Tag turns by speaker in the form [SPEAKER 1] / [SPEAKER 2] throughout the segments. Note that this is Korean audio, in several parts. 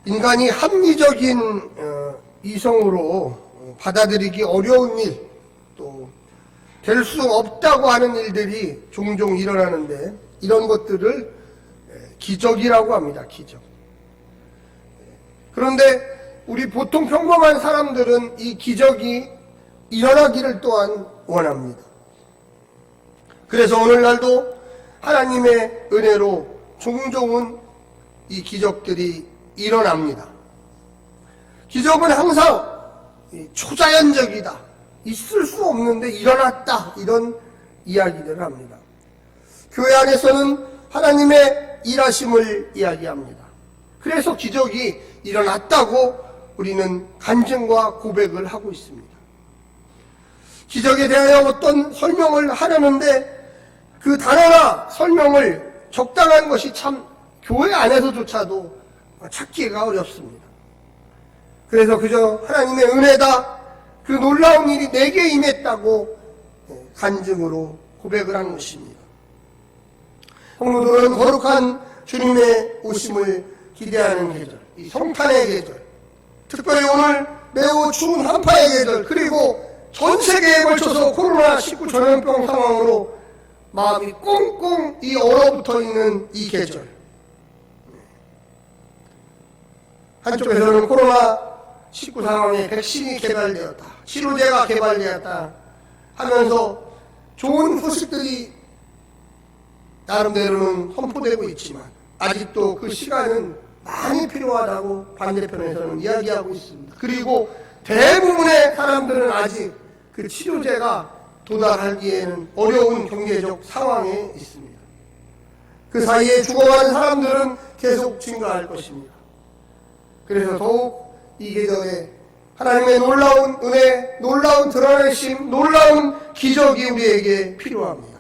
[SPEAKER 1] 인간이 합리적인 이성으로 받아들이기 어려운 일, 또 될 수 없다고 하는 일들이 종종 일어나는데 이런 것들을 기적이라고 합니다. 기적. 그런데 우리 보통 평범한 사람들은 이 기적이 일어나기를 또한 원합니다. 그래서 오늘날도 하나님의 은혜로 종종은 이 기적들이 일어납니다. 기적은 항상 초자연적이다, 있을 수 없는데 일어났다, 이런 이야기들을 합니다. 교회 안에서는 하나님의 일하심을 이야기합니다. 그래서 기적이 일어났다고 우리는 간증과 고백을 하고 있습니다. 기적에 대하여 어떤 설명을 하려는데 그 단어나 설명을 적당한 것이 참 교회 안에서조차도 찾기가 어렵습니다. 그래서 그저 하나님의 은혜다, 그 놀라운 일이 내게 임했다고 간증으로 고백을 하는 것입니다. 성도들은 거룩한 주님의 오심을 기대하는 계절, 이 성탄의 계절, 특별히 오늘 매우 추운 한파의 계절, 그리고 전 세계에 걸쳐서 코로나19 전염병 상황으로 마음이 꽁꽁 얼어붙어 있는 이 계절, 한쪽에서는 코로나19 상황에 백신이 개발되었다, 치료제가 개발되었다 하면서 좋은 소식들이 나름대로는 선포되고 있지만 아직도 그 시간은 많이 필요하다고 반대편에서는 이야기하고 있습니다. 그리고 대부분의 사람들은 아직 그 치료제가 도달하기에는 어려운 경제적 상황에 있습니다. 그 사이에 죽어가는 사람들은 계속 증가할 것입니다. 그래서 더욱 이 계절에 하나님의 놀라운 은혜, 놀라운 드러내심, 놀라운 기적이 우리에게 필요합니다.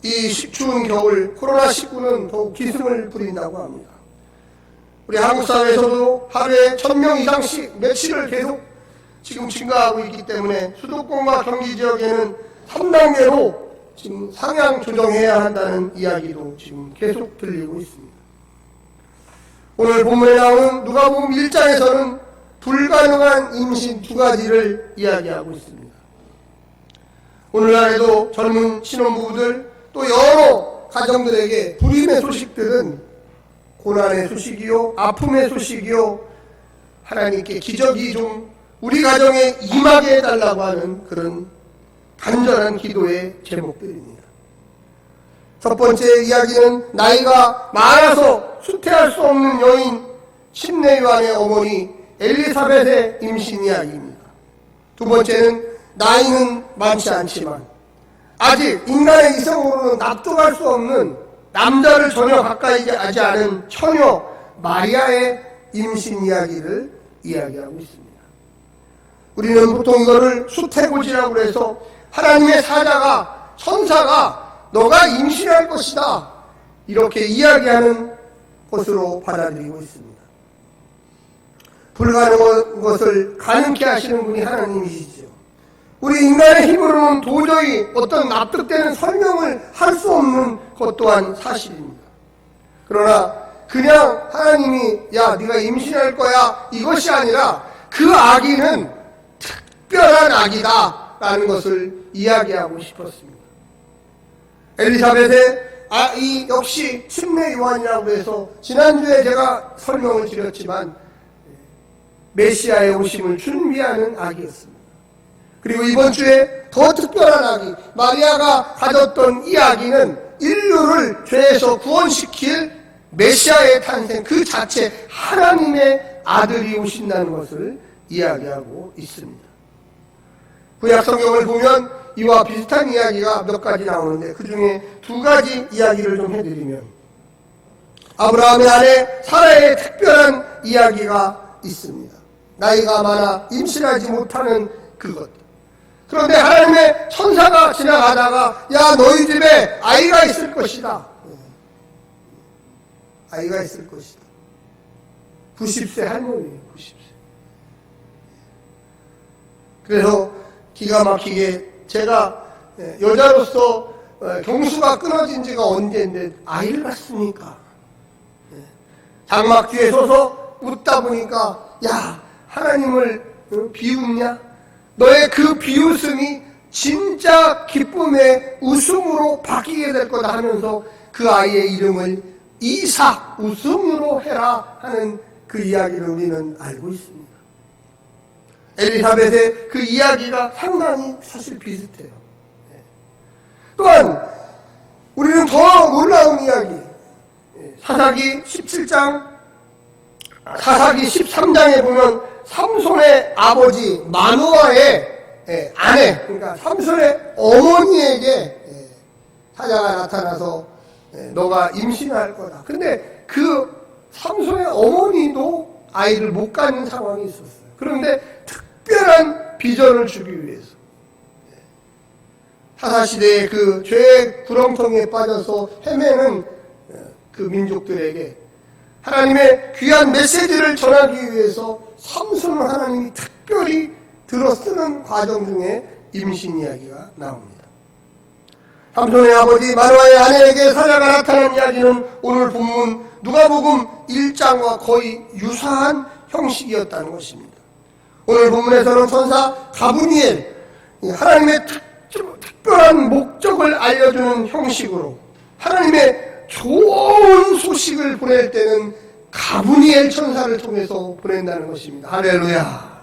[SPEAKER 1] 이 추운 겨울 코로나19는 더욱 기승을 부린다고 합니다. 우리 한국 사회에서도 하루에 1000명 이상씩 며칠을 계속 지금 증가하고 있기 때문에 수도권과 경기 지역에는 3단계로 지금 상향 조정해야 한다는 이야기도 지금 계속 들리고 있습니다. 오늘 본문에 나오는 누가복음 1장에서는 불가능한 임신 2가지를 이야기하고 있습니다. 오늘날에도 젊은 신혼부부들 또 여러 가정들에게 불임의 소식들은 고난의 소식이요, 아픔의 소식이요, 하나님께 기적이 좀 우리 가정에 임하게 해달라고 하는 그런 간절한 기도의 제목들입니다. 첫 번째 이야기는 나이가 많아서 수태할 수 없는 여인 침례 요한의 어머니 엘리사벳의 임신 이야기입니다. 두 번째는 나이는 많지 않지만 아직 인간의 이성으로는 납득할 수 없는 남자를 전혀 가까이 하지 않은 처녀 마리아의 임신 이야기를 이야기하고 있습니다. 우리는 보통 이거를 수태고지라고 해서 하나님의 사자가, 천사가 너가 임신할 것이다, 이렇게 이야기하는 것으로 받아들이고 있습니다. 불가능한 것을 가능케 하시는 분이 하나님이시죠. 우리 인간의 힘으로는 도저히 어떤 납득되는 설명을 할 수 없는 것 또한 사실입니다. 그러나 그냥 하나님이 야 네가 임신할 거야 이것이 아니라 그 아기는 특별한 아기다 라는 것을 이야기하고 싶었습니다. 엘리사벳의 이 역시 침례 요한이라고 해서 지난주에 제가 설명을 드렸지만 메시아의 오심을 준비하는 아기였습니다. 그리고 이번 주에 더 특별한 아기, 마리아가 가졌던 이 아기는 인류를 죄에서 구원시킬 메시아의 탄생 그 자체, 하나님의 아들이 오신다는 것을 이야기하고 있습니다. 구약 성경을 보면 이와 비슷한 이야기가 몇 가지 나오는데 그 중에 2가지 이야기를 좀 해드리면, 아브라함의 아내 사라의 특별한 이야기가 있습니다. 나이가 많아 임신하지 못하는 그것. 그런데 하나님의 천사가 지나가다가 야 너희 집에 아이가 있을 것이다, 아이가 있을 것이다. 90세 할머니예요. 90세. 그래서 기가 막히게 제가 여자로서 경수가 끊어진 지가 언제인데 아이를 낳습니까? 장막 뒤에 서서 웃다 보니까 야, 하나님을 비웃냐? 너의 그 비웃음이 진짜 기쁨의 웃음으로 바뀌게 될 거다 하면서 그 아이의 이름을 이삭, 웃음으로 해라 하는 그 이야기를 우리는 알고 있습니다. 엘리사벳의 그 이야기가 상당히 사실 비슷해요. 또한 우리는 더 놀라운 이야기, 사사기 17장, 사사기 13장에 보면 삼손의 아버지 마누아의 아내, 그러니까 삼손의 어머니에게 사자가 나타나서 너가 임신할 거다. 근데 그 삼손의 어머니도 아이를 못 갖는 상황이 있었어요. 그런데 특별한 비전을 주기 위해서 사사시대의 그 죄의 구렁텅이에 빠져서 헤매는 그 민족들에게 하나님의 귀한 메시지를 전하기 위해서 삼손을 하나님이 특별히 들어쓰는 과정 중에 임신 이야기가 나옵니다. 삼손의 아버지 마누아의 아내에게 사자가 나타난 이야기는 오늘 본문 누가복음 1장과 거의 유사한 형식이었다는 것입니다. 오늘 본문에서는 천사 가브리엘, 하나님의 특별한 목적을 알려주는 형식으로 하나님의 좋은 소식을 보낼 때는 가브리엘 천사를 통해서 보낸다는 것입니다. 할렐루야.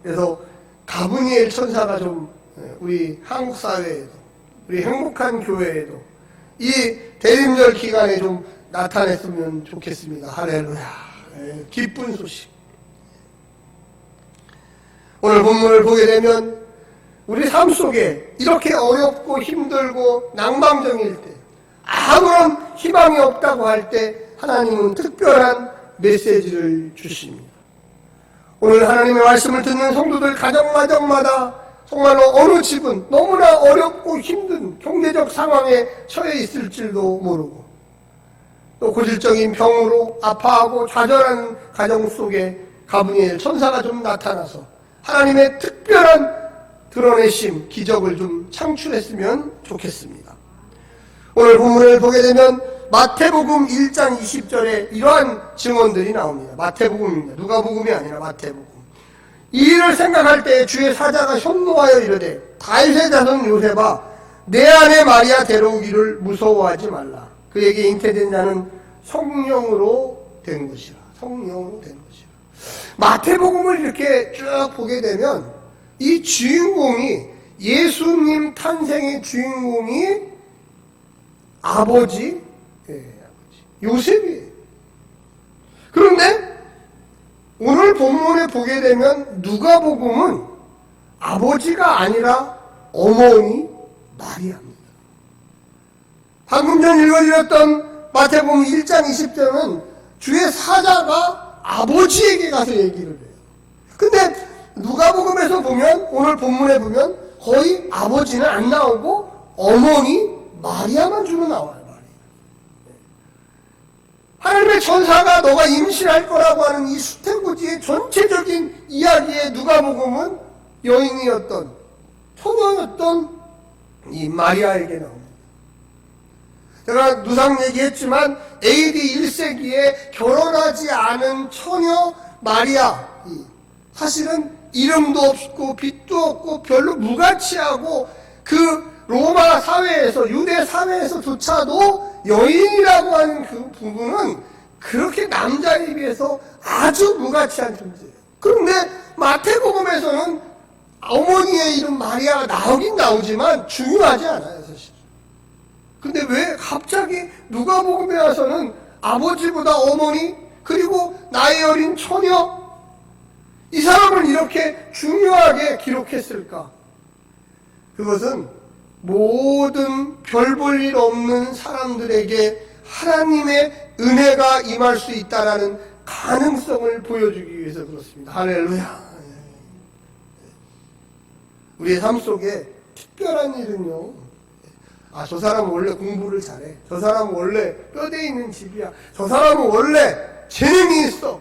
[SPEAKER 1] 그래서 가브리엘 천사가 좀 우리 한국 사회에도, 우리 행복한 교회에도 이 대림절 기간에 좀 나타냈으면 좋겠습니다. 할렐루야. 기쁜 소식. 오늘 본문을 보게 되면 우리 삶 속에 이렇게 어렵고 힘들고 낭망적일 때, 아무런 희망이 없다고 할 때 하나님은 특별한 메시지를 주십니다. 오늘 하나님의 말씀을 듣는 성도들 가정마다 정말로 어느 집은 너무나 어렵고 힘든 경제적 상황에 처해 있을 줄도 모르고 또 고질적인 병으로 아파하고 좌절하는 가정 속에 가브리엘 천사가 좀 나타나서 하나님의 특별한 드러내심, 기적을 좀 창출했으면 좋겠습니다. 오늘 본문을 보게 되면 마태복음 1장 20절에 이러한 증언들이 나옵니다. 마태복음입니다. 누가복음이 아니라 마태복음. 이 일을 생각할 때 주의 사자가 현노하여 이르되 다윗의 자손 요셉아 내 아내 마리아 데려오기를 무서워하지 말라. 그에게 잉태된 자는 성령으로 된 것이라. 성령으로 된 것이라. 마태복음을 이렇게 쭉 보게 되면 이 주인공이, 예수님 탄생의 주인공이 아버지 요셉이에요. 그런데 오늘 본문에 보게 되면 누가복음은 아버지가 아니라 어머니 마리아입니다. 방금 전 읽어드렸던 마태복음 1장 20절은 주의 사자가 아버지에게 가서 얘기를 해요. 근데 누가복음에서 보면, 오늘 본문에 보면 거의 아버지는 안 나오고 어머니 마리아만 주로 나와요. 하나님의 천사가 너가 임신할 거라고 하는 이 수태고지의 전체적인 이야기에 누가복음은 여인이었던, 소녀였던 이 마리아에게 나옵니다. 제가 누상 얘기했지만 AD 1세기에 결혼하지 않은 처녀 마리아, 사실은 이름도 없고 빛도 없고 별로 무가치하고 그 로마 사회에서, 유대 사회에서조차도 여인이라고 하는 그 부분은 그렇게 남자에 비해서 아주 무가치한 존재예요. 그런데 마태복음에서는 어머니의 이름 마리아가 나오긴 나오지만 중요하지 않아요, 사실. 근데 왜 갑자기 누가복음에 와서는 아버지보다 어머니, 그리고 나이 어린 처녀, 이 사람을 이렇게 중요하게 기록했을까? 그것은 모든 별 볼 일 없는 사람들에게 하나님의 은혜가 임할 수 있다는 가능성을 보여주기 위해서 그렇습니다. 할렐루야. 우리의 삶 속에 특별한 일은요, 저 사람은 원래 공부를 잘해, 저 사람은 원래 뼈대 있는 집이야, 저 사람은 원래 재능이 있어,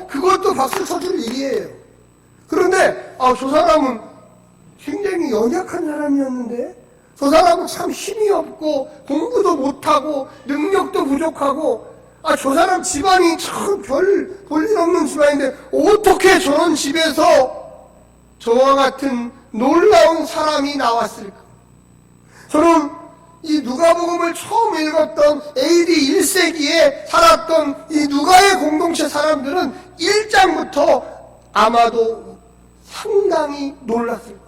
[SPEAKER 1] 그것도 박수 쳐줄 일이에요. 그런데 저 사람은 굉장히 연약한 사람이었는데 저 사람은 참 힘이 없고 공부도 못하고 능력도 부족하고 저 사람 집안이 참 별 볼일 없는 집안인데 어떻게 저런 집에서 저와 같은 놀라운 사람이 나왔을까? 저는 이 누가복음을 처음 읽었던 AD 1세기에 살았던 이 누가의 공동체 사람들은 1장부터 아마도 상당히 놀랐을 거예요.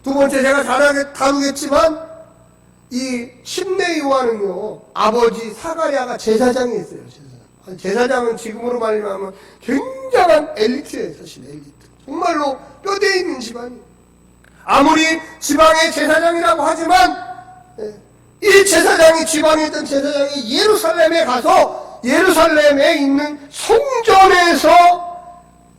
[SPEAKER 1] 두 번째, 제가 잘 다루겠지만 이 심내 요한은요, 아버지 사가랴가 제사장이었어요. 제사장은 지금으로 말하면 굉장한 엘리트예요. 사실 엘리트. 정말로 뼈대 있는 집안이에요. 아무리 지방의 제사장이라고 하지만 이 제사장이, 지방에 있던 제사장이 예루살렘에 가서 예루살렘에 있는 성전에서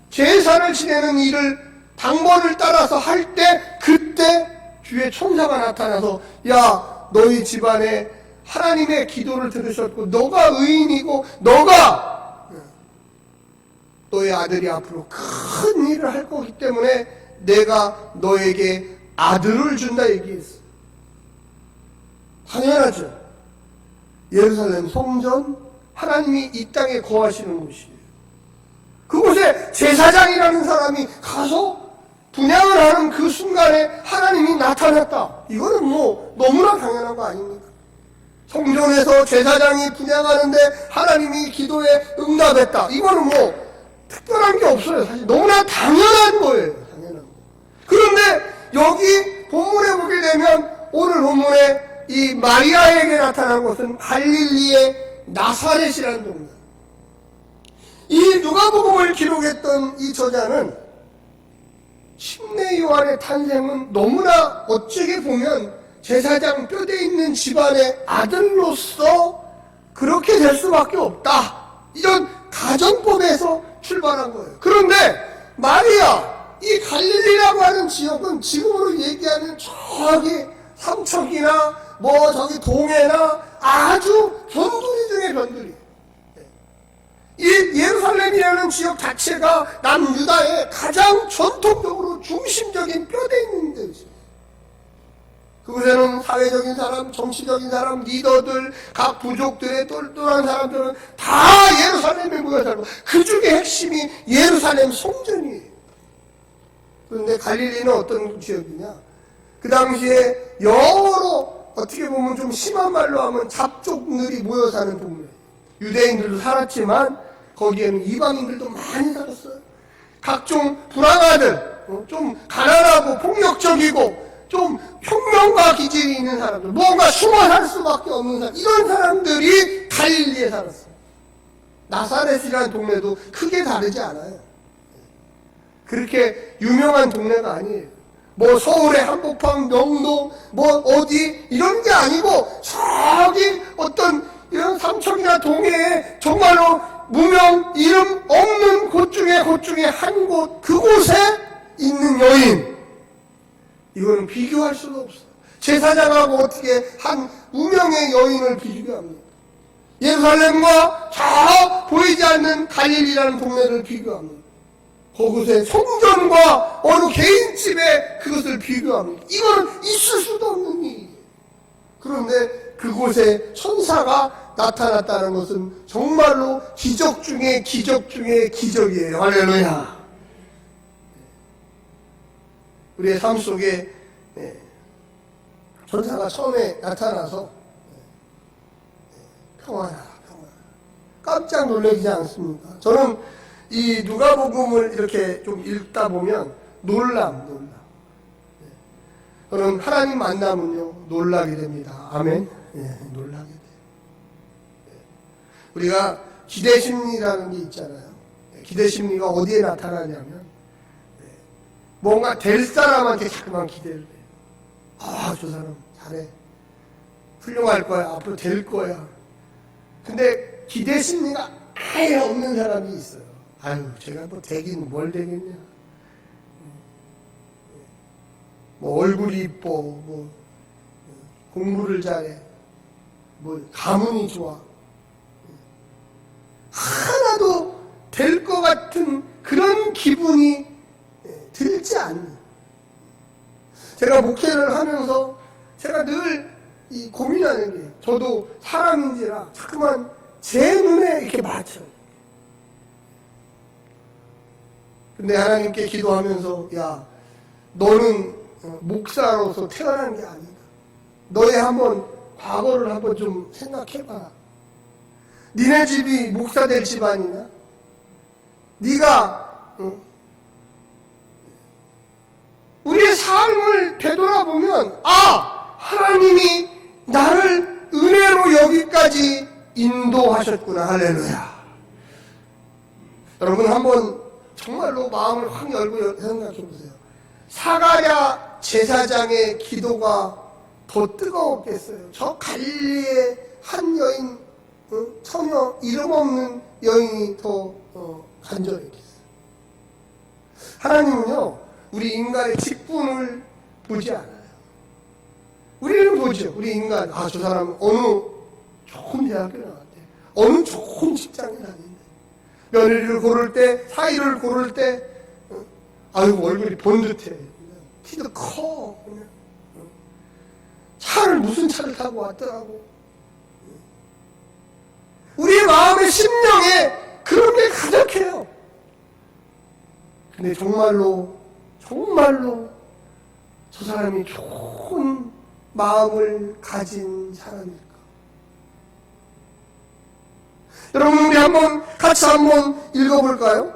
[SPEAKER 1] 제사를 지내는 일을 당번을 따라서 할 때, 그때 주의 천사가 나타나서 야, 너희 집안에 하나님의 기도를 들으셨고 너가 의인이고 너가 너의 아들이 앞으로 큰 일을 할 거기 때문에 내가 너에게 아들을 준다 얘기했어. 당연하죠. 예루살렘 성전, 하나님이 이 땅에 거하시는 곳이에요. 그곳에 제사장이라는 사람이 가서 분향을 하는 그 순간에 하나님이 나타났다. 이거는 뭐 너무나 당연한 거 아닙니까? 성전에서 제사장이 분향하는데 하나님이 기도에 응답했다. 이거는 뭐 특별한 게 없어요. 사실 너무나 당연한 거예요. 당연한 거. 그런데 여기 본문에 보게 되면 오늘 본문에 이 마리아에게 나타난 것은 갈릴리의 나사렛이라는 동네. 이 누가복음을 기록했던 이 저자는 심내 요한의 탄생은 너무나 어찌게 보면 제사장 뼈대 있는 집안의 아들로서 그렇게 될 수밖에 없다. 이런 가정법에서 출발한 거예요. 그런데 마리아, 이 갈릴리라고 하는 지역은 지금으로 얘기하는 저기 삼척이나 뭐 저기 동해나 아주 변두리 중에 변두리. 이 예루살렘이라는 지역 자체가 남유다의 가장 전통적으로 중심적인 뼈대 있는 데였어요. 그곳에는 사회적인 사람, 정치적인 사람, 리더들, 각 부족들의 똘똘한 사람들은 다 예루살렘에 모여 살고 그 중에 핵심이 예루살렘 성전이에요. 그런데 갈릴리는 어떤 지역이냐? 그 당시에 여러 어떻게 보면 좀 심한 말로 하면 잡족들이 모여 사는 동네. 유대인들도 살았지만 거기에는 이방인들도 많이 살았어요. 각종 불황아들, 좀 가난하고 폭력적이고 좀 혁명과 기질이 있는 사람들, 뭔가 숨어 살 수밖에 없는 사람, 이런 사람들이 갈릴리에 살았어요. 나사렛이라는 동네도 크게 다르지 않아요. 그렇게 유명한 동네가 아니에요. 뭐 서울의 한복판, 명동, 뭐 어디 이런 게 아니고 저기 어떤 이런 삼척이나 동해에 정말로 무명, 이름 없는 곳 중에 한 곳, 그곳에 있는 여인. 이거는 비교할 수가 없어요. 제사장하고 어떻게 한 무명의 여인을 비교합니까? 예루살렘과 저 보이지 않는 갈릴리라는 동네를 비교합니다. 그곳의 성전과 어느 개인집에 그것을 비교합니다. 이거는 있을 수도 없는 일이에요. 그런데 그곳에 천사가 나타났다는 것은 정말로 기적 중에 기적 중에 기적이에요. 할렐루야. 우리의 삶 속에 천사가 처음에 나타나서 평안하라, 깜짝 놀라지 않습니까? 저는 이 누가복음을 이렇게 좀 읽다 보면 놀람. 저는 하나님 만나면요 놀라게 됩니다. 아멘. 놀라게 돼요. 우리가 기대심리라는 게 있잖아요. 기대심리가 어디에 나타나냐면 뭔가 될 사람한테 자꾸만 기대를 해요. 저 사람 잘해. 훌륭할 거야. 앞으로 될 거야. 근데 기대심리가 아예 없는 사람이 있어요. 제가 뭐 되긴 뭘 되겠냐. 뭐 얼굴이 이뻐, 뭐 공부를 잘해, 뭐 가문이 좋아. 하나도 될 것 같은 그런 기분이 들지 않는. 제가 목회를 하면서 제가 늘 이 고민하는 게, 저도 사람인지라 자꾸만 제 눈에 이렇게 맞춰요. 근데 하나님께 기도하면서, 야, 너는 목사로서 태어난 게 아니다. 너의 한번 과거를 한번 좀 생각해봐. 니네 집이 목사 될 집안이냐? 네가 우리의 삶을 되돌아보면, 아, 하나님이 나를 은혜로 여기까지 인도하셨구나. 할렐루야. 여러분 한번 정말로 마음을 확 열고 생각해 보세요. 사가랴 제사장의 기도가 더 뜨거웠겠어요. 저 갈릴리의 한 여인, 처녀, 이름 없는 여인이 더 간절했겠어요. 하나님은요, 우리 인간의 직분을 보지 않아요. 우리는 보죠. 우리 인간, 아, 저 사람은 어느 좋은 대학교 나왔대. 어느 좋은 직장에 다닌대. 며느리를 고를 때, 사위를 고를 때, 아유, 얼굴이 번듯해. 키도 커. 차를, 무슨 차를 타고 왔더라고. 우리의 마음의 심령에 그런 게 가득해요. 근데 정말로 저 사람이 좋은 마음을 가진 사람일까? 여러분, 우리 같이 한번 읽어볼까요?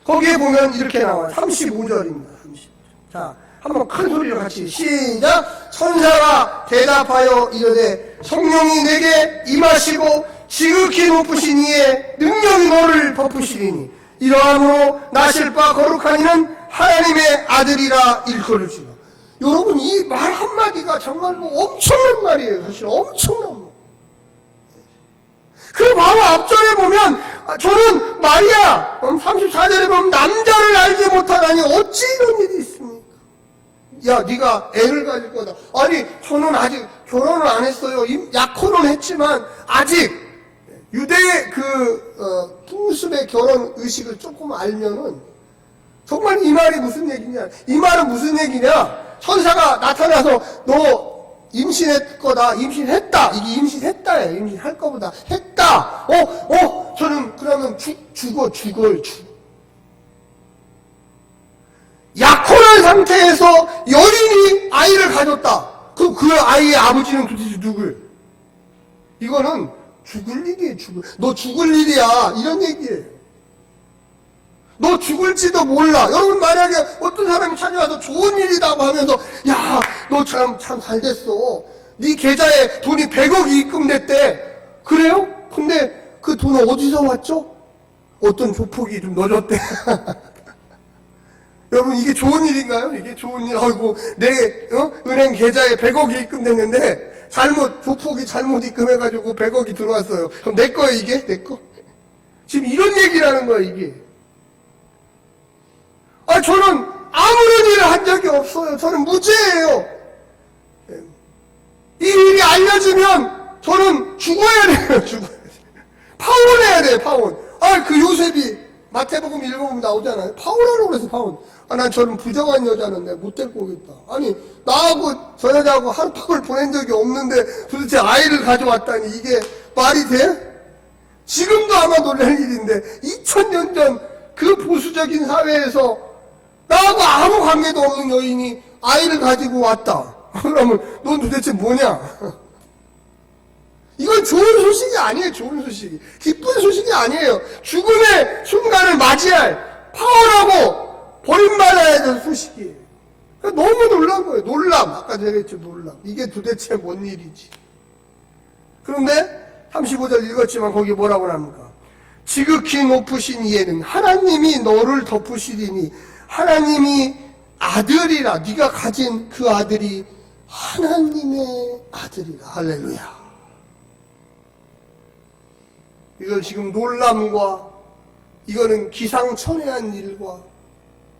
[SPEAKER 1] 거기에 보면 이렇게 나와요. 35절입니다. 35절. 자, 한번 큰 소리로 같이 시작. 천사가 대답하여 이르되 성령이 내게 임하시고 지극히 높으신 이의 능력이 너를 덮으시리니 이러함으로 나실 바 거룩한 이는 하나님의 아들이라 일컬을지라. 여러분, 이 말 한마디가 정말로 엄청난 말이에요. 사실 엄청난 말. 그 바로 앞절에 보면, 저는 마리아, 34절에 보면 남자를 알지 못하다니 어찌 이런 일이 있습니까? 야, 네가 애를 가질 거다. 아니, 저는 아직 결혼을 안 했어요. 약혼은 했지만 아직 유대의 풍습의 결혼 의식을 조금 알면은 정말 이 말이 무슨 얘기냐? 이 말은 무슨 얘기냐? 천사가 나타나서 너 임신할 거다. 임신했다. 이게 임신했다예요. 임신할 거보다 했다. 저는 그러면 죽어요. 약혼한 상태에서 여인이 아이를 가졌다. 그 아이의 아버지는 도대체 누구예요? 이거는 죽을 일이에요. 너 죽을 일이야. 이런 얘기예요. 너 죽을지도 몰라. 여러분, 만약에 어떤 사람이 찾아와서 좋은 일이라고 하면서, 야, 너 참 잘 됐어. 네 계좌에 돈이 100억이 입금됐대. 그래요? 근데 그 돈은 어디서 왔죠? 어떤 조폭이 좀 넣어줬대. 여러분, 이게 좋은 일인가요? 이게 좋은 일. 아이고, 내 은행 계좌에 100억이 입금됐는데 조폭이 잘못 입금해가지고 100억이 들어왔어요. 그럼 내 거예요, 이게? 내 거? 지금 이런 얘기라는 거예요, 이게. 저는 아무런 일을 한 적이 없어요. 저는 무죄예요. 이 일이 알려지면 저는 죽어야 돼요. 파혼해야 돼요. 파혼. 그 요셉이 마태복음 읽어보면 나오잖아요. 파혼하라고 그래서 파혼. 난 저는 부정한 여자는데 못 데리고 오겠다. 아니, 나하고 저 여자하고 한밤을 보낸 적이 없는데 도대체 아이를 가져왔다니 이게 말이 돼? 지금도 아마 놀랄 일인데 2000년 전 그 보수적인 사회에서 나하고 아무 관계도 없는 여인이 아이를 가지고 왔다. 그러면 넌 도대체 뭐냐? 이건 좋은 소식이 아니에요. 좋은 소식이. 기쁜 소식이 아니에요. 죽음의 순간을 맞이할, 파혼하고 버림받아야 될 소식이에요. 너무 놀란 거예요. 놀람. 아까 제가 했죠. 놀람. 이게 도대체 뭔 일이지? 그런데 35절 읽었지만 거기 뭐라고 합니까? 지극히 높으신 이에는 하나님이 너를 덮으시리니 하나님이 아들이라. 네가 가진 그 아들이 하나님의 아들이라. 할렐루야. 이건 지금 놀람과 이거는 기상천외한 일과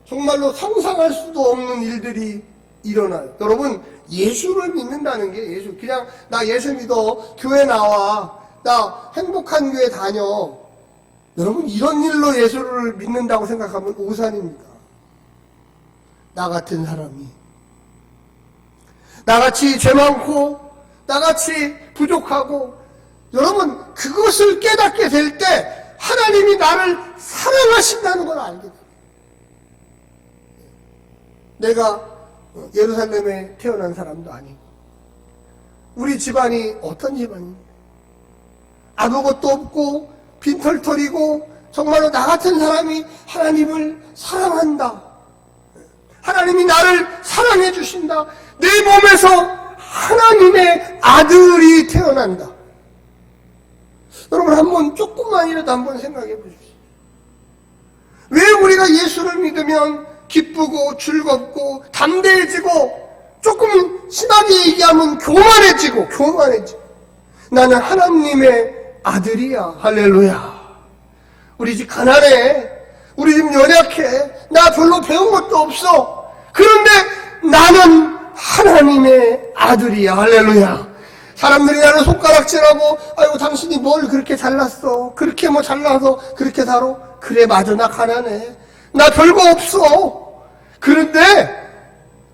[SPEAKER 1] 정말로 상상할 수도 없는 일들이 일어나요. 여러분, 예수를 믿는다는 게 그냥 나 예수 믿어, 교회 나와, 나 행복한 교회 다녀. 여러분, 이런 일로 예수를 믿는다고 생각하면 오산입니다. 나 같은 사람이 나같이 죄 많고 나같이 부족하고, 여러분 그것을 깨닫게 될 때 하나님이 나를 사랑하신다는 걸 알게 됩니다. 내가 예루살렘에 태어난 사람도 아니고, 우리 집안이 어떤 집안입니까? 아무것도 없고 빈털털이고, 정말로 나 같은 사람이 하나님을 사랑한다, 하나님이 나를 사랑해 주신다, 내 몸에서 하나님의 아들이 태어난다. 여러분 한번 조금만이라도 한번 생각해 보십시오. 왜 우리가 예수를 믿으면 기쁘고 즐겁고 담대해지고, 조금 심하게 얘기하면 교만해지고 나는 하나님의 아들이야. 할렐루야. 우리 집 가난해, 우리 집 연약해, 나 별로 배운 것도 없어. 그런데 나는 하나님의 아들이야. 할렐루야. 사람들이 나를 손가락질하고, 아이고 당신이 뭘 그렇게 잘났어, 그렇게 뭐 잘나서 그렇게 살아. 그래 맞아, 나 가난해, 나 별거 없어. 그런데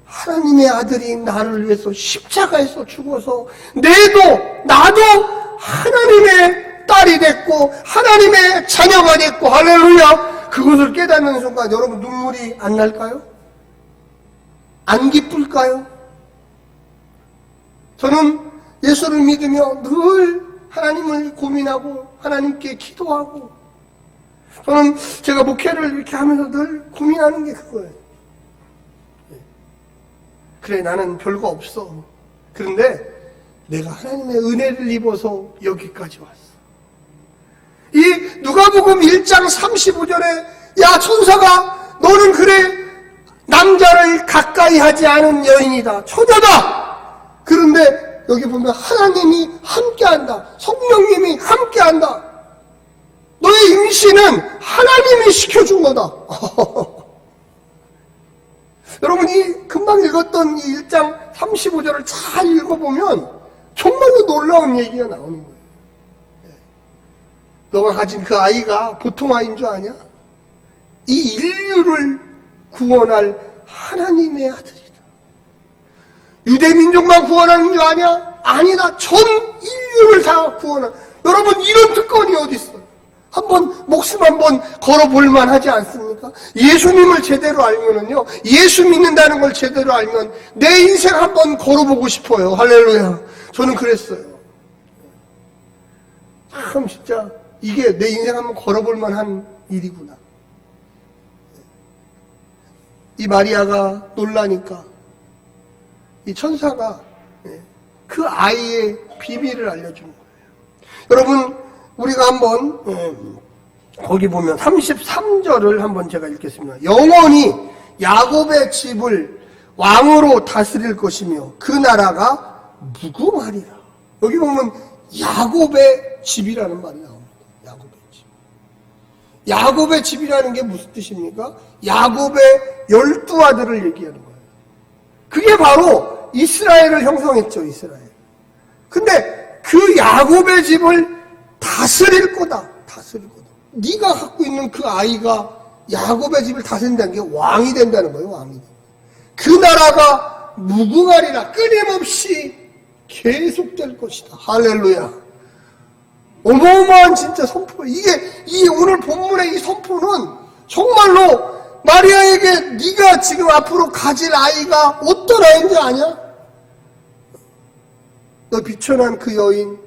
[SPEAKER 1] 하나님의 아들이 나를 위해서 십자가에서 죽어서 나도 하나님의 딸이 됐고 하나님의 자녀가 됐고, 할렐루야. 그것을 깨닫는 순간 여러분 눈물이 안 날까요? 안 기쁠까요? 저는 예수를 믿으며 늘 하나님을 고민하고 하나님께 기도하고, 저는 제가 목회를 이렇게 하면서 늘 고민하는 게 그거예요. 그래 나는 별거 없어. 그런데 내가 하나님의 은혜를 입어서 여기까지 왔어. 이 누가복음 1장 35절에 야 천사가 너는 그래 남자를 가까이 하지 않은 여인이다, 처녀다. 그런데 여기 보면 하나님이 함께한다, 성령님이 함께한다. 너의 임신은 하나님이 시켜준 거다. 여러분 이 금방 읽었던 이 1장 35절을 잘 읽어보면 정말로 놀라운 얘기가 나오는 거예요. 너가 가진 그 아이가 보통 아이인 줄 아냐? 이 인류를 구원할 하나님의 아들이다. 유대민족만 구원하는 줄 아냐? 아니다. 전 인류를 다 구원한. 여러분 이런 특권이 어디 있어요? 목숨 한번 걸어볼만 하지 않습니까? 예수님을 제대로 알면은요, 예수 믿는다는 걸 제대로 알면 내 인생 한번 걸어보고 싶어요. 할렐루야. 저는 그랬어요. 참 진짜 이게 내 인생 한번 걸어볼만 한 일이구나. 이 마리아가 놀라니까 이 천사가 그 아이의 비밀을 알려준 거예요. 여러분 우리가 한번 거기 보면 33절을 한번 제가 읽겠습니다. 영원히 야곱의 집을 왕으로 다스릴 것이며 그 나라가 무궁하리라. 여기 보면 야곱의 집이라는 말이 나옵니다. 야곱의 집. 야곱의 집이라는 게 무슨 뜻입니까? 야곱의 12아들을 얘기하는 거예요. 그게 바로 이스라엘을 형성했죠. 이스라엘. 근데 그 야곱의 집을 다스릴 거다. 다스릴 거다. 네가 갖고 있는 그 아이가 야곱의 집을 다스린다는 게 왕이 된다는 거예요. 왕이. 그 나라가 무궁하리라. 끊임없이 계속될 것이다. 할렐루야. 어마어마한 진짜 선포. 이 오늘 본문의 이 선포는 정말로 마리아에게 네가 지금 앞으로 가질 아이가 어떤 아이인지 아냐? 너 비천한 그 여인.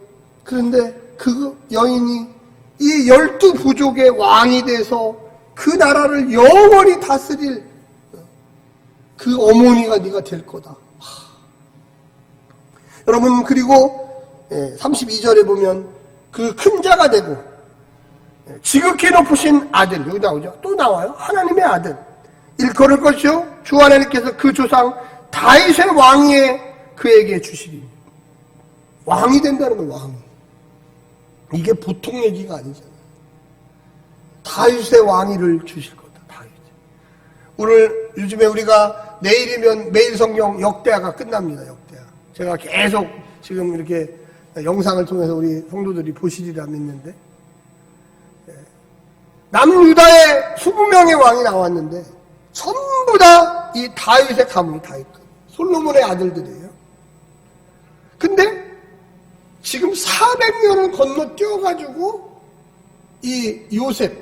[SPEAKER 1] 그런데 그 여인이 이 12부족의 왕이 돼서 그 나라를 영원히 다스릴 그 어머니가 네가 될 거다. 여러분 그리고 32절에 보면 그 큰 자가 되고 지극히 높으신 아들, 여기 나오죠. 또 나와요. 하나님의 아들. 일컬을 것이요 주 하나님께서 그 조상 다윗의 왕위에 그에게 주시리니. 왕이 된다는 거예요. 왕이. 이게 보통 얘기가 아니잖아요. 다윗의 왕위를 주실 거다. 다윗. 오늘 요즘에 우리가 내일이면 매일 성경 역대하가 끝납니다. 역대하. 제가 계속 지금 이렇게 영상을 통해서 우리 성도들이 보시리라 믿는데, 남유다의 20명의 왕이 나왔는데 전부 다 이 다윗의 가문, 다윗. 솔로몬의 아들들이에요. 근데 지금 400년을 건너뛰어가지고 이 요셉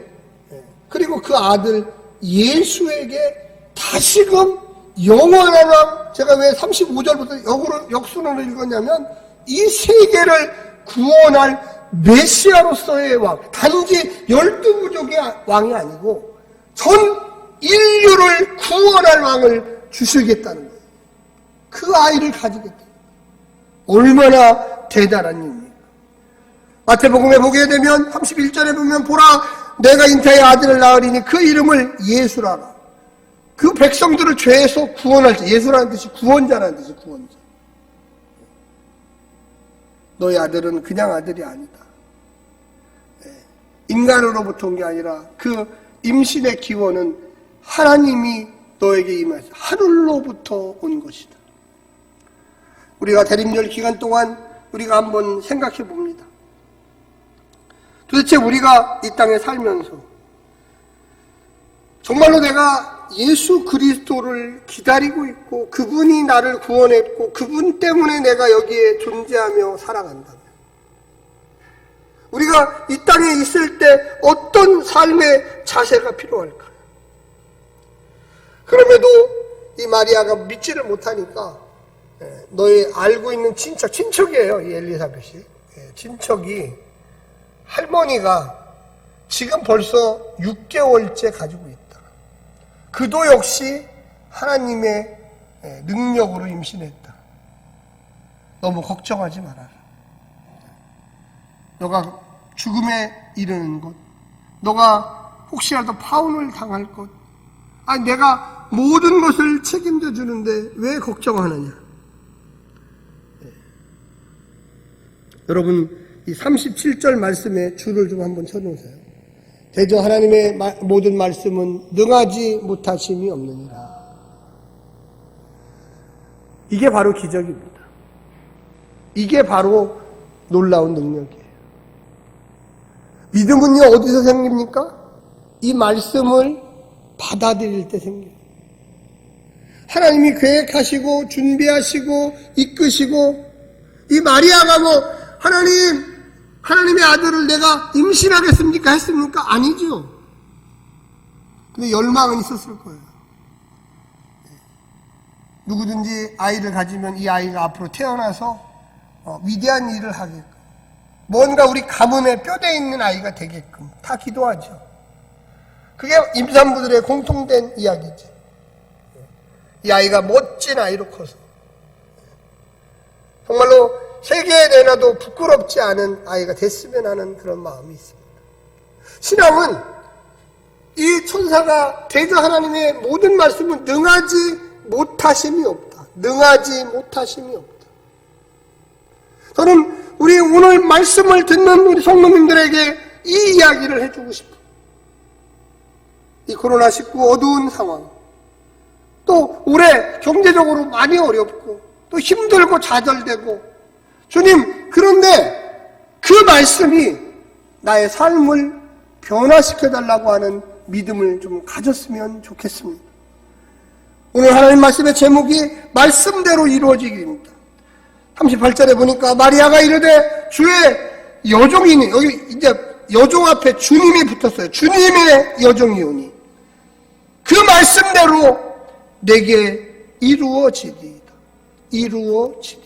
[SPEAKER 1] 그리고 그 아들 예수에게 다시금 영원한 왕, 제가 왜 35절부터 역순으로 읽었냐면 이 세계를 구원할 메시아로서의 왕, 단지 12부족의 왕이 아니고 전 인류를 구원할 왕을 주시겠다는 거예요. 그 아이를 가지겠다. 얼마나 대단한 일입니까? 마태복음에 보게 되면 31절에 보면 보라 내가 잉태의 아들을 낳으리니 그 이름을 예수라라. 그 백성들을 죄에서 구원할 자, 예수라는 뜻이 구원자라는 뜻이 구원자. 너의 아들은 그냥 아들이 아니다. 인간으로부터 온 게 아니라 그 임신의 기원은 하나님이 너에게 임하셔서 하늘로부터 온 것이다. 우리가 대림절 기간 동안 우리가 한번 생각해 봅니다. 도대체 우리가 이 땅에 살면서 정말로 내가 예수 그리스도를 기다리고 있고 그분이 나를 구원했고 그분 때문에 내가 여기에 존재하며 살아간다면 우리가 이 땅에 있을 때 어떤 삶의 자세가 필요할까요? 그럼에도 이 마리아가 믿지를 못하니까 너의 알고 있는 친척이에요. 이 엘리사벳이. 친척이 할머니가 지금 벌써 6개월째 가지고 있다. 그도 역시 하나님의 능력으로 임신했다. 너무 걱정하지 말아라. 너가 죽음에 이르는 것, 너가 혹시라도 파혼을 당할 것, 아니 내가 모든 것을 책임져 주는데 왜 걱정하느냐? 여러분 이 37절 말씀에 줄을 좀 한번 쳐놓으세요. 대저 하나님의 모든 말씀은 능하지 못하심이 없느니라. 이게 바로 기적입니다. 이게 바로 놀라운 능력이에요. 믿음은요 어디서 생깁니까? 이 말씀을 받아들일 때 생겨요. 하나님이 계획하시고 준비하시고 이끄시고 이 마리아가 뭐 하나님의 아들을 내가 임신하겠습니까? 했습니까? 아니죠. 근데 열망은 있었을 거예요. 누구든지 아이를 가지면 이 아이가 앞으로 태어나서 위대한 일을 하게끔 뭔가 우리 가문의 뼈대에 있는 아이가 되게끔 다 기도하죠. 그게 임산부들의 공통된 이야기죠. 이 아이가 멋진 아이로 커서 정말로 세계에 내놔도 부끄럽지 않은 아이가 됐으면 하는 그런 마음이 있습니다. 신앙은 이 천사가 대저 하나님의 모든 말씀은 능하지 못하심이 없다. 능하지 못하심이 없다. 저는 우리 오늘 말씀을 듣는 우리 성도님들에게 이 이야기를 해주고 싶어요. 이 코로나19 어두운 상황, 또 올해 경제적으로 많이 어렵고 또 힘들고 좌절되고 주님, 그런데 그 말씀이 나의 삶을 변화시켜달라고 하는 믿음을 좀 가졌으면 좋겠습니다. 오늘 하나님 말씀의 제목이 말씀대로 이루어지기입니다. 38절에 보니까 마리아가 이르되 주의 여종이니, 여기 이제 여종 앞에 주님이 붙었어요. 주님의 여종이오니 그 말씀대로 내게 이루어지리이다. 이루어지리이다.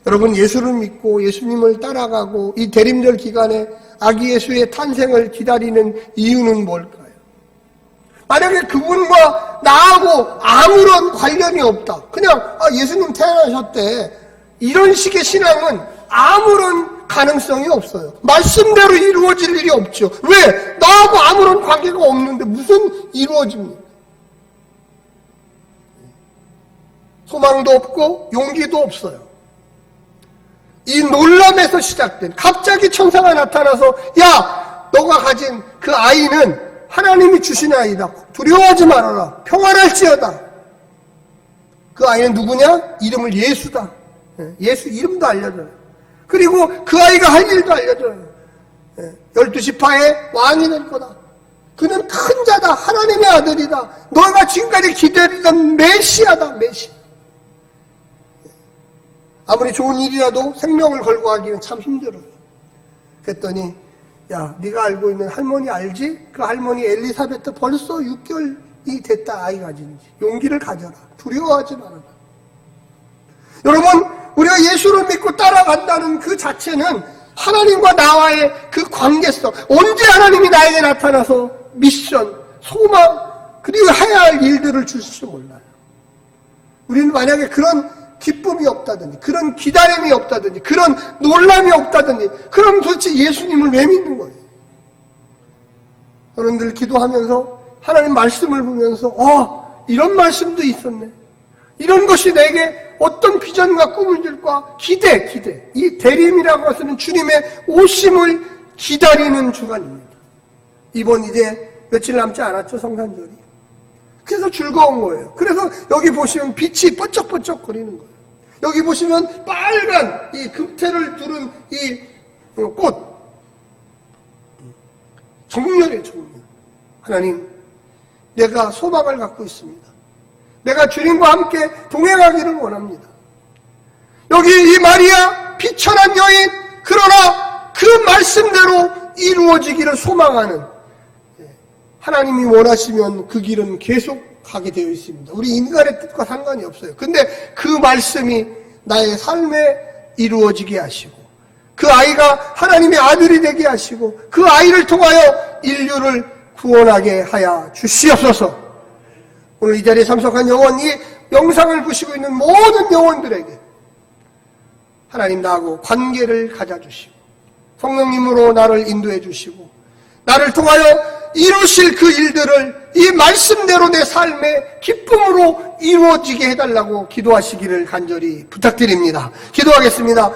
[SPEAKER 1] 여러분 예수를 믿고 예수님을 따라가고 이 대림절 기간에 아기 예수의 탄생을 기다리는 이유는 뭘까요? 만약에 그분과 나하고 아무런 관련이 없다. 그냥 예수님 태어나셨대. 이런 식의 신앙은 아무런 가능성이 없어요. 말씀대로 이루어질 일이 없죠. 왜? 나하고 아무런 관계가 없는데 무슨 이루어집니까? 소망도 없고 용기도 없어요. 이 놀람에서 시작된 갑자기 천사가 나타나서 야 너가 가진 그 아이는 하나님이 주신 아이다. 두려워하지 말아라. 평안할지어다. 그 아이는 누구냐? 이름을 예수다. 예수 이름도 알려줘요. 그리고 그 아이가 할 일도 알려줘요. 12지파의 왕이 될 거다. 그는 큰 자다. 하나님의 아들이다. 너가 지금까지 기다리던 메시아다. 메시아. 아무리 좋은 일이라도 생명을 걸고 하기는 참 힘들어요. 그랬더니 야, 네가 알고 있는 할머니 알지? 그 할머니 엘리사베트 벌써 6개월이 됐다, 아이 가진지. 용기를 가져라. 두려워하지 말아라. 여러분, 우리가 예수를 믿고 따라간다는 그 자체는 하나님과 나와의 그 관계성, 언제 하나님이 나에게 나타나서 미션, 소망, 그리고 해야 할 일들을 주실지 몰라요. 우리는 만약에 그런 기쁨이 없다든지, 그런 기다림이 없다든지, 그런 놀람이 없다든지, 그럼 도대체 예수님을 왜 믿는 거예요? 여러분들 기도하면서 하나님 말씀을 보면서 이런 말씀도 있었네. 이런 것이 내게 어떤 비전과 꿈들과 기대. 이 대림이라고 하는 주님의 오심을 기다리는 주간입니다. 이번 이제 며칠 남지 않았죠, 성탄절이. 그래서 즐거운 거예요. 그래서 여기 보시면 빛이 번쩍번쩍 거리는 거예요. 여기 보시면 빨간 이 금태를 두른 이 꽃. 정렬이에요, 정렬. 하나님, 내가 소망을 갖고 있습니다. 내가 주님과 함께 동행하기를 원합니다. 여기 이 마리아 비천한 여인, 그러나 그 말씀대로 이루어지기를 소망하는, 하나님이 원하시면 그 길은 계속 가게 되어 있습니다. 우리 인간의 뜻과 상관이 없어요. 근데 그 말씀이 나의 삶에 이루어지게 하시고, 그 아이가 하나님의 아들이 되게 하시고, 그 아이를 통하여 인류를 구원하게 하여 주시옵소서. 오늘 이 자리에 참석한 영혼, 이 영상을 보시고 있는 모든 영혼들에게 하나님 나하고 관계를 가져주시고 성령님으로 나를 인도해 주시고 나를 통하여 이루실 그 일들을 이 말씀대로 내 삶의 기쁨으로 이루어지게 해달라고 기도하시기를 간절히 부탁드립니다. 기도하겠습니다.